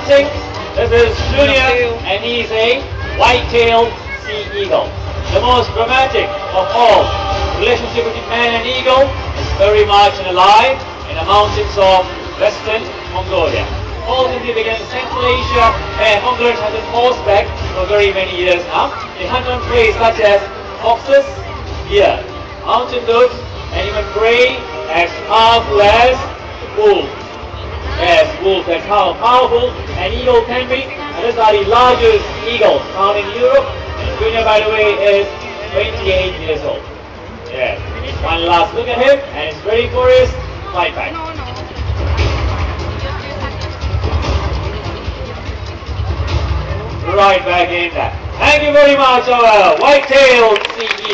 presenting. This is Junior, and he's a white-tailed sea eagle. The most dramatic of all. Relationship between man and eagle is very much alive in the mountains of Western Mongolia. Falls in the Central Asia, where Mongolians have been horseback for very many years now. They hunt on prey such as foxes, deer, mountain goats, and even prey as powerful as wolves. Yes, wolves are powerful, and eagle can be. And these are the largest eagles found in Europe. And Junior, by the way, is 28 years old. Yes. One last look at him, and he's ready for his flight back. Right back in that. Thank you very much, our white-tailed sea